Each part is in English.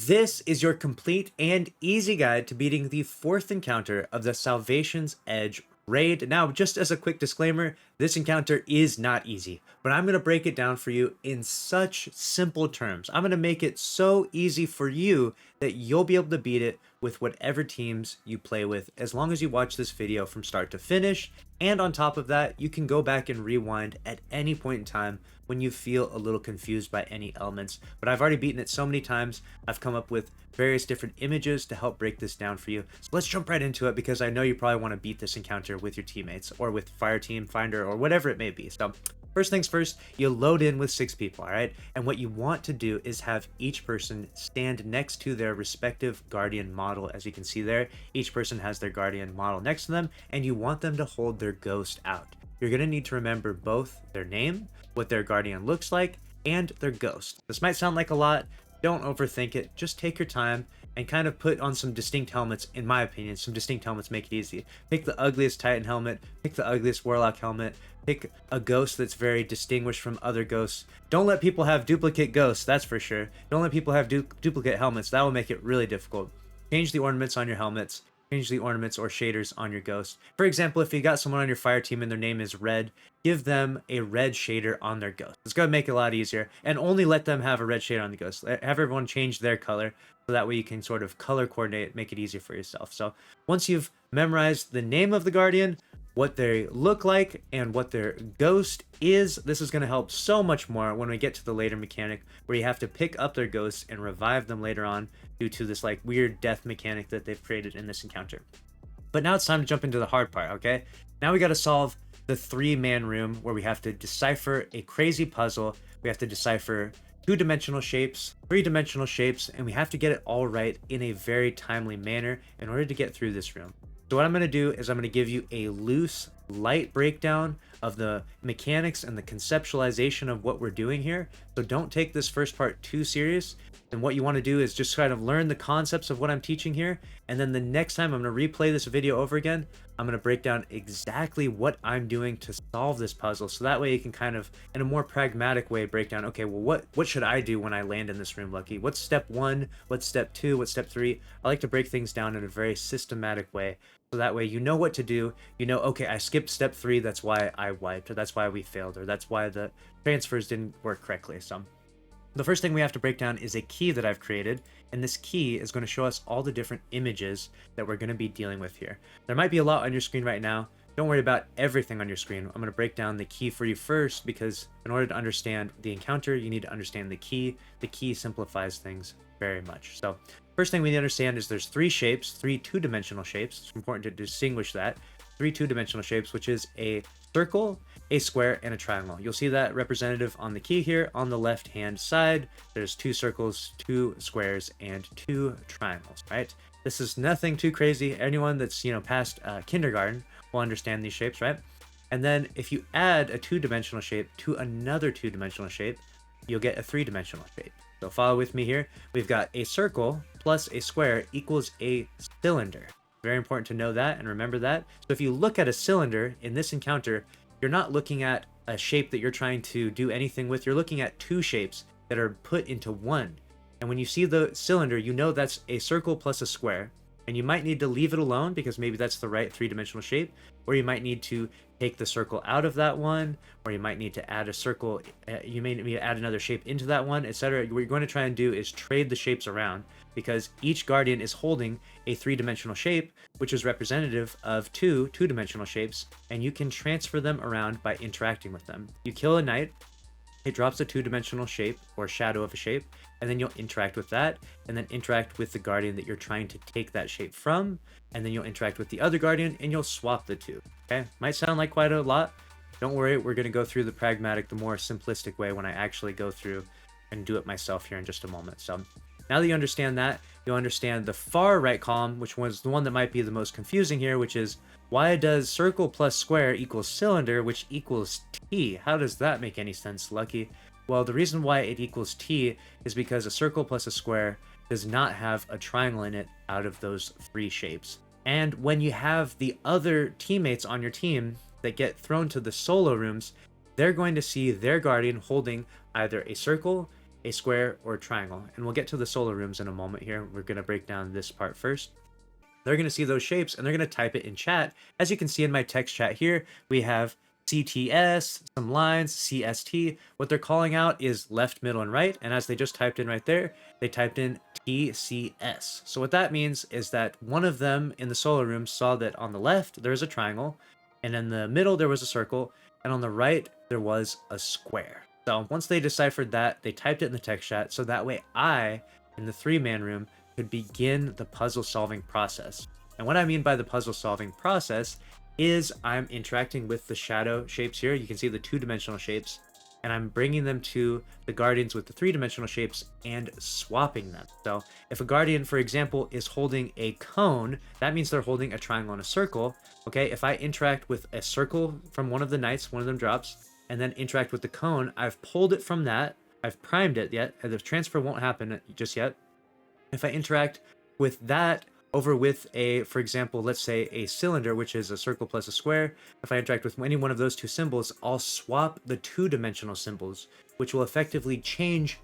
This is your complete and easy guide to beating the fourth encounter of the Salvation's Edge raid. Now, just as a quick disclaimer, this encounter is not easy, but I'm going to break it down for you in such simple terms. I'm going to make it so easy for you that you'll be able to beat it with whatever teams you play with, as long as you watch this video from start to finish. And on top of that, you can go back and rewind at any point in time when you feel a little confused by any elements. But I've already beaten it so many times, I've come up with various different images to help break this down for you. So let's jump right into it, because I know you probably want to beat this encounter with your teammates or with Fire Team, Finder, or whatever it may be. So first things first, you load in with 6 people, all right? And what you want to do is have each person stand next to their respective guardian model. As you can see there, each person has their guardian model next to them, and you want them to hold their ghost out. You're going to need to remember both their name, what their guardian looks like, and their ghost. This might sound like a lot. Don't overthink it. Just take your time and kind of put on some distinct helmets. In my opinion, some distinct helmets make it easy. Pick the ugliest Titan helmet, pick the ugliest Warlock helmet, pick a ghost that's very distinguished from other ghosts. Don't let people have duplicate ghosts, that's for sure. Don't let people have duplicate helmets. That will make it really difficult. Change the ornaments on your helmets. Change the ornaments or shaders on your ghost. For example, if you got someone on your fire team and their name is red, give them a red shader on their ghost. It's going to make it a lot easier. And only let them have a red shader on the ghost. Have everyone change their color, so that way you can sort of color coordinate, make it easier for yourself. So once you've memorized the name of the guardian, what they look like, and what their ghost is, this is going to help so much more when we get to the later mechanic where you have to pick up their ghosts and revive them later on due to this like weird death mechanic that they've created in this encounter. But now it's time to jump into the hard part, okay? Now we got to solve the 3-man room where we have to decipher a crazy puzzle. We have to decipher 2-dimensional shapes, 3-dimensional shapes, and we have to get it all right in a very timely manner in order to get through this room. So what I'm going to do is I'm going to give you a loose, light breakdown of the mechanics and the conceptualization of what we're doing here. So don't take this first part too serious. And what you want to do is just kind of learn the concepts of what I'm teaching here. And then the next time I'm going to replay this video over again, I'm going to break down exactly what I'm doing to solve this puzzle. So that way you can kind of, in a more pragmatic way, break down, okay, well, what should I do when I land in this room, Lucky? What's step 1? What's step 2? What's step 3? I like to break things down in a very systematic way. So that way you know what to do. You know, okay, I skipped step 3. That's why I wiped, or that's why we failed, or that's why the transfers didn't work correctly. So the first thing we have to break down is a key that I've created, and this key is going to show us all the different images that we're going to be dealing with here. There might be a lot on your screen right now. Don't worry about everything on your screen. I'm going to break down the key for you first, because in order to understand the encounter, you need to understand the key. The key simplifies things very much. So first thing we need to understand is there's 3 shapes, 3 2-dimensional shapes. It's important to distinguish that. 3 2-dimensional shapes, which is a circle, a square, and a triangle. You'll see that representative on the key here. On the left hand side, there's 2 circles, 2 squares, and 2 triangles, right? This is nothing too crazy. Anyone that's, past kindergarten will understand these shapes, right? And then if you add a 2-dimensional shape to another 2-dimensional shape, you'll get a 3-dimensional shape. So follow with me here. We've got a circle plus a square equals a cylinder. Very important to know that and remember that. So if you look at a cylinder in this encounter, you're not looking at a shape that you're trying to do anything with. You're looking at 2 shapes that are put into one. And when you see the cylinder, you know that's a circle plus a square. And you might need to leave it alone because maybe that's the right 3-dimensional shape, or you might need to take the circle out of that one, or you might need to add a circle, you may need to add another shape into that one, etc. What you're going to try and do is trade the shapes around, because each guardian is holding a 3-dimensional shape, which is representative of 2 2-dimensional shapes, and you can transfer them around by interacting with them. You kill a knight, it drops a 2-dimensional shape or shadow of a shape, and then you'll interact with that, and then interact with the guardian that you're trying to take that shape from, and then you'll interact with the other guardian, and you'll swap the 2. Okay, might sound like quite a lot. Don't worry, we're going to go through the pragmatic, the more simplistic way when I actually go through and do it myself here in just a moment. So now that you understand that, you'll understand the far right column, which was the one that might be the most confusing here, which is, why does circle plus square equals cylinder, which equals T? How does that make any sense, Lucky? Well, the reason why it equals T is because a circle plus a square does not have a triangle in it out of those 3 shapes. And when you have the other teammates on your team that get thrown to the solo rooms, they're going to see their guardian holding either a circle, a square, or a triangle. And we'll get to the solo rooms in a moment here. We're going to break down this part first. They're going to see those shapes and they're going to type it in chat. As you can see in my text chat here, we have CTS, some lines, CST. What they're calling out is left, middle, and right. And as they just typed in right there, they typed in TCS. So what that means is that one of them in the solo room saw that on the left, there was a triangle, and in the middle, there was a circle, and on the right, there was a square. So once they deciphered that, they typed it in the text chat, so that way I, in the 3-man room, could begin the puzzle solving process. And what I mean by the puzzle solving process is I'm interacting with the shadow shapes here. You can see the 2-dimensional shapes, and I'm bringing them to the guardians with the 3-dimensional shapes and swapping them. So if a guardian, for example, is holding a cone, that means they're holding a triangle and a circle. Okay, if I interact with a circle from one of the knights, one of them drops, and then interact with the cone, I've pulled it from that, I've primed it yet, and the transfer won't happen just yet. If I interact with that over with a, for example, let's say a cylinder, which is a circle plus a square, if I interact with any one of those two symbols, I'll swap the 2-dimensional symbols, which will effectively change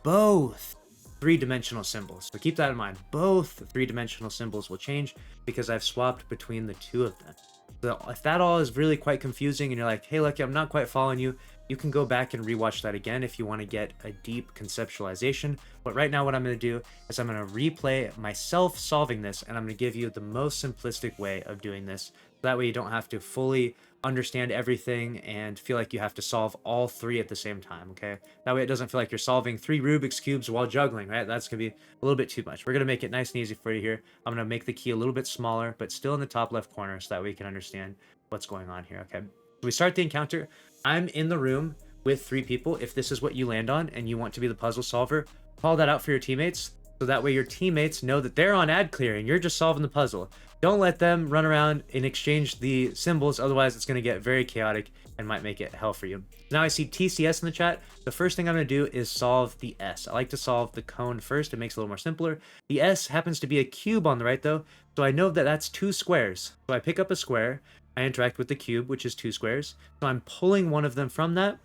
both 3-dimensional symbols. So keep that in mind. Both 3-dimensional symbols will change because I've swapped between the two of them. So if that all is really quite confusing and you're like, hey, Lucky, I'm not quite following you, you can go back and rewatch that again if you want to get a deep conceptualization. But right now what I'm going to do is I'm going to replay myself solving this, and I'm going to give you the most simplistic way of doing this. That way you don't have to fully understand everything and feel like you have to solve all 3 at the same time, okay? That way it doesn't feel like you're solving 3 Rubik's Cubes while juggling, right? That's going to be a little bit too much. We're going to make it nice and easy for you here. I'm going to make the key a little bit smaller, but still in the top left corner so that way you can understand what's going on here, okay? So we start the encounter. I'm in the room with 3 people. If this is what you land on and you want to be the puzzle solver, call that out for your teammates. So that way your teammates know that they're on ad clear and you're just solving the puzzle. Don't let them run around and exchange the symbols, otherwise it's going to get very chaotic and might make it hell for you. Now I see TCS in the chat. The first thing I'm going to do is solve the S. I like to solve the cone first. It makes it a little more simpler. The S happens to be a cube on the right though, so I know that that's 2 squares. So I pick up a square, I interact with the cube, which is 2 squares. So I'm pulling one of them from that.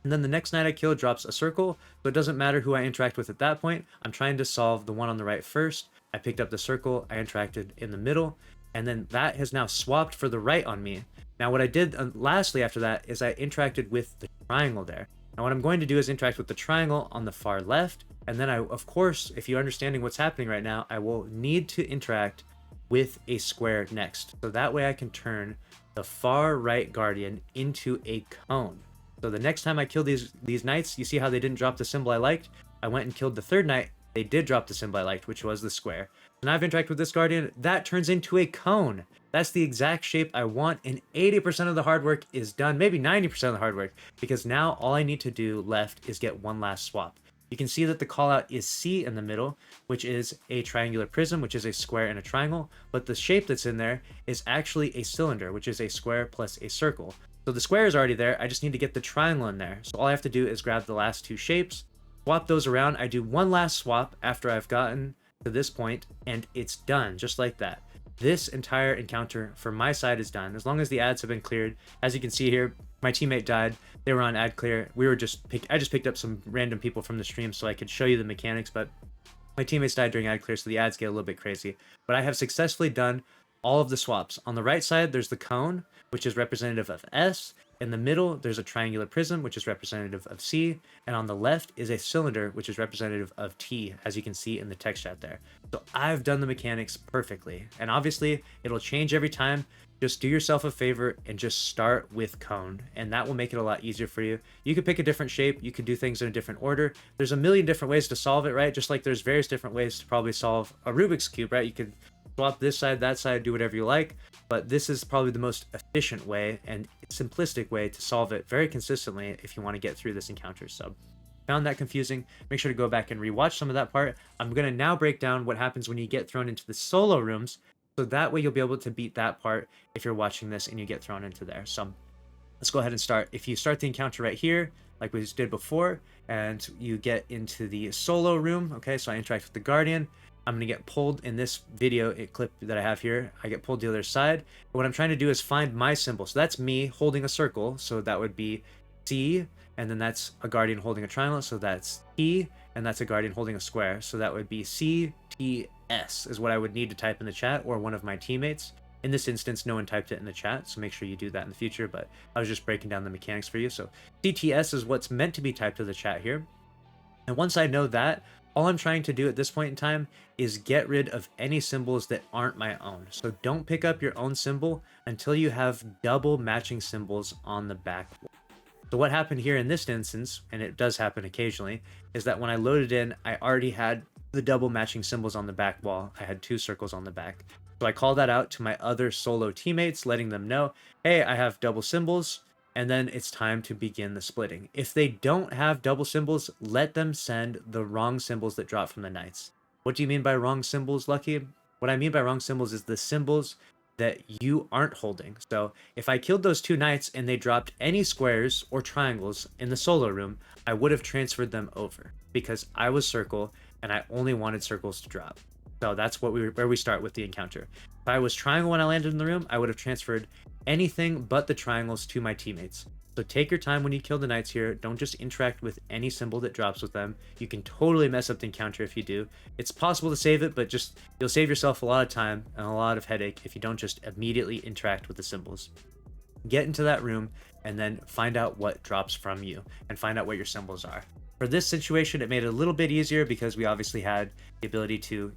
And then the next knight I kill drops a circle, so it doesn't matter who I interact with at that point. I'm trying to solve the one on the right first. I picked up the circle, I interacted in the middle, and then that has now swapped for the right on me. Now what I did lastly after that is I interacted with the triangle there. Now what I'm going to do is interact with the triangle on the far left, and then I, of course, if you're understanding what's happening right now, I will need to interact with a square next. So that way I can turn the far right guardian into a cone. So the next time I kill these knights, you see how they didn't drop the symbol I liked? I went and killed the 3rd knight. They did drop the symbol I liked, which was the square. And I've interacted with this guardian. That turns into a cone. That's the exact shape I want, and 80% of the hard work is done, maybe 90% of the hard work, because now all I need to do left is get one last swap. You can see that the callout is C in the middle, which is a triangular prism, which is a square and a triangle, but the shape that's in there is actually a cylinder, which is a square plus a circle. So the square is already there, I just need to get the triangle in there. So all I have to do is grab the last 2 shapes, swap those around. I do one last swap after I've gotten to this point, and it's done, just like that. This entire encounter from my side is done, as long as the ads have been cleared. As you can see here, my teammate died. They were on ad clear. I just picked up some random people from the stream so I could show you the mechanics, but my teammates died during ad clear, so the ads get a little bit crazy. But I have successfully done all of the swaps. On the right side, there's the cone, which is representative of S. In the middle, there's a triangular prism, which is representative of C. And on the left is a cylinder, which is representative of T, as you can see in the text chat there. So I've done the mechanics perfectly. And obviously, it'll change every time. Just do yourself a favor and just start with cone, and that will make it a lot easier for you. You could pick a different shape. You could do things in a different order. There's a million different ways to solve it, right? Just like there's various different ways to probably solve a Rubik's Cube, right? You could swap this side, that side, do whatever you like, but this is probably the most efficient way and simplistic way to solve it very consistently if you want to get through this encounter. So found that confusing, make sure to go back and rewatch some of that part. I'm going to now break down what happens when you get thrown into the solo rooms, so that way you'll be able to beat that part if you're watching this and you get thrown into there. So let's go ahead and start. If you start the encounter right here, like we just did before, and you get into the solo room, okay, so I interact with the guardian, I'm going to get pulled in this video clip that I have here. I get pulled to the other side. And what I'm trying to do is find my symbol. So that's me holding a circle. So that would be C, and then that's a guardian holding a triangle, so that's T, and that's a guardian holding a square, so that would be CTS is what I would need to type in the chat, or one of my teammates. In this instance, no one typed it in the chat, so make sure you do that in the future, but I was just breaking down the mechanics for you. So CTS is what's meant to be typed to the chat here. And once I know that, all I'm trying to do at this point in time is get rid of any symbols that aren't my own. So don't pick up your own symbol until you have double matching symbols on the back wall. So what happened here in this instance, and it does happen occasionally, is that when I loaded in, I already had the double matching symbols on the back wall. I had 2 circles on the back. So I call that out to my other solo teammates, letting them know, hey, I have double symbols, and then it's time to begin the splitting. If they don't have double symbols, let them send the wrong symbols that drop from the knights. What do you mean by wrong symbols, Lucky? What I mean by wrong symbols is the symbols that you aren't holding. So if I killed those 2 knights and they dropped any squares or triangles in the solo room, I would have transferred them over because I was circle and I only wanted circles to drop. So that's where we start with the encounter. If I was triangle when I landed in the room, I would have transferred anything but the triangles to my teammates. So take your time when you kill the knights here. Don't just interact with any symbol that drops with them. You can totally mess up the encounter if you do. It's possible to save it, but just you'll save yourself a lot of time and a lot of headache if you don't just immediately interact with the symbols. Get into that room and then find out what drops from you and find out what your symbols are. For this situation, it made it a little bit easier because we obviously had the ability to,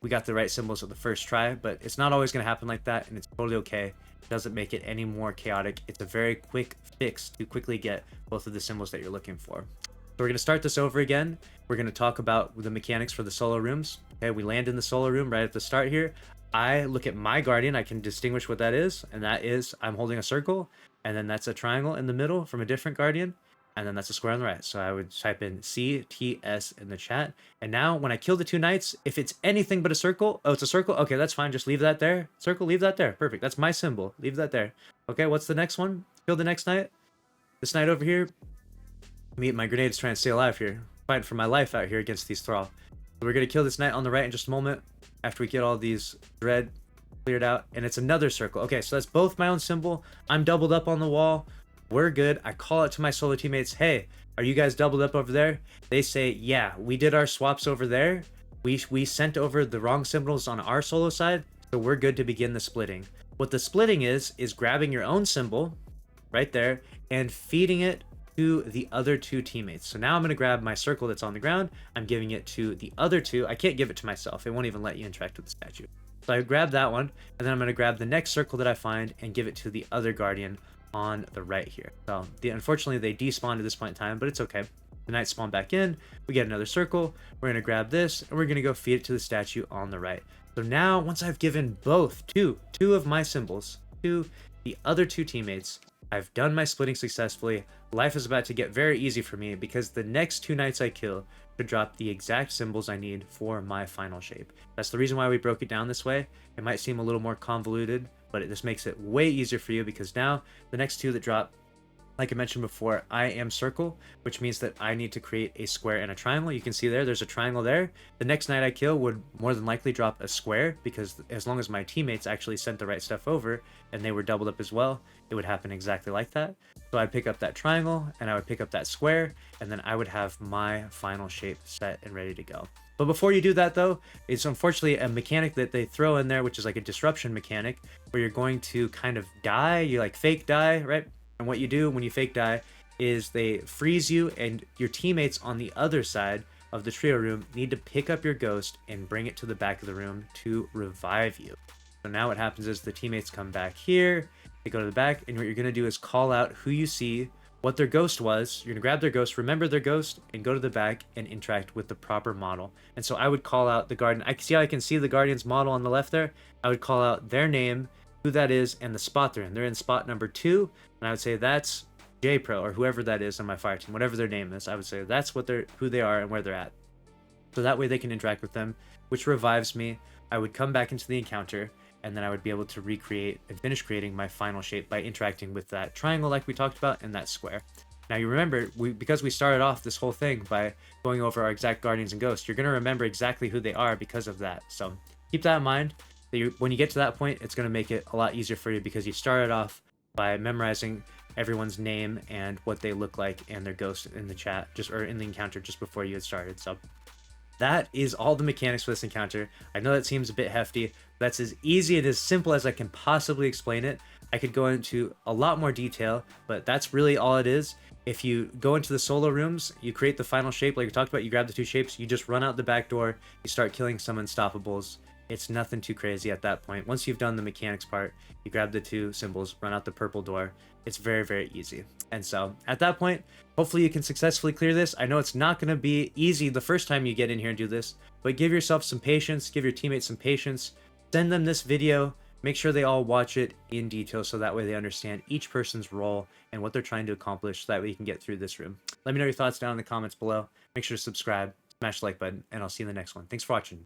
we got the right symbols at the first try, but it's not always going to happen like that, and it's totally okay. It doesn't make it any more chaotic. It's a very quick fix to quickly get both of the symbols that you're looking for. So we're going to start this over again. We're going to talk about the mechanics for the solo rooms. Okay, we land in the solo room right at the start here. I look at my guardian. I can distinguish what that is, and that is I'm holding a circle, and then that's a triangle in the middle from a different guardian. And then that's a square on the right. So I would type in CTS in the chat. And now when I kill the 2 knights, if it's anything but a circle, oh, it's a circle. Okay, that's fine. Just leave that there. Circle, leave that there. Perfect. That's my symbol. Leave that there. Okay, what's the next one? Kill the next knight. This knight over here. My grenade's trying to stay alive here. Fighting for my life out here against these thrall. So we're going to kill this knight on the right in just a moment after we get all these dread cleared out. And it's another circle. Okay, so that's both my own symbol. I'm doubled up on the wall. We're good. I call out to my solo teammates, hey, are you guys doubled up over there? They say, yeah, we did our swaps over there. We sent over the wrong symbols on our solo side, so we're good to begin the splitting. What the splitting is grabbing your own symbol right there and feeding it to the other 2 teammates. So now I'm going to grab my circle that's on the ground. I'm giving it to the other 2. I can't give it to myself. It won't even let you interact with the statue. So I grab that one, and then I'm going to grab the next circle that I find and give it to the other guardian on the right here. So unfortunately they despawned at this point in time, but it's okay. The knights spawn back in, we get another circle, we're going to grab this, and we're going to go feed it to the statue on the right. So now, once I've given both, two of my symbols to the other 2 teammates, I've done my splitting successfully. Life is about to get very easy for me because the next 2 knights I kill should drop the exact symbols I need for my final shape. That's the reason why we broke it down this way. It might seem a little more convoluted, but this makes it way easier for you because now the next 2 that drop, like I mentioned before, I am circle, which means that I need to create a square and a triangle. You can see there's a triangle there. The next knight I kill would more than likely drop a square because as long as my teammates actually sent the right stuff over and they were doubled up as well, it would happen exactly like that. So I'd pick up that triangle and I would pick up that square, and then I would have my final shape set and ready to go. But before you do that though, it's unfortunately a mechanic that they throw in there, which is like a disruption mechanic where you're going to kind of die. You like fake die, right? And what you do when you fake die is they freeze you, and your teammates on the other side of the trio room need to pick up your ghost and bring it to the back of the room to revive you. So now what happens is the teammates come back here, they go to the back, and what you're going to do is call out who you see, what their ghost was. You're going to grab their ghost, remember their ghost, and go to the back and interact with the proper model. And so I would call out the guardian. I can see the guardian's model on the left there. I would call out their name, who that is, and the spot they're in. They're in spot number 2, and I would say that's JPro or whoever that is on my fire team, whatever their name is. I would say that's who they are and where they're at. So that way they can interact with them, which revives me. I would come back into the encounter, and then I would be able to recreate and finish creating my final shape by interacting with that triangle like we talked about and that square. Now you remember, because we started off this whole thing by going over our exact guardians and ghosts, you're going to remember exactly who they are because of that. So keep that in mind. When you get to that point, it's going to make it a lot easier for you because you started off by memorizing everyone's name and what they look like and their ghost in the chat, just or in the encounter just before you get started. So that is all the mechanics for this encounter. I know that seems a bit hefty. That's as easy and as simple as I can possibly explain it. I could go into a lot more detail, but that's really all it is. If you go into the solo rooms, you create the final shape like we talked about, you grab the 2 shapes, you just run out the back door, you start killing some unstoppables. It's nothing too crazy at that point. Once you've done the mechanics part, you grab the 2 symbols, run out the purple door. It's very, very easy. And so at that point, hopefully you can successfully clear this. I know it's not going to be easy the first time you get in here and do this, but give yourself some patience, give your teammates some patience, send them this video, make sure they all watch it in detail so that way they understand each person's role and what they're trying to accomplish so that way you can get through this room. Let me know your thoughts down in the comments below. Make sure to subscribe, smash the like button, and I'll see you in the next one. Thanks for watching.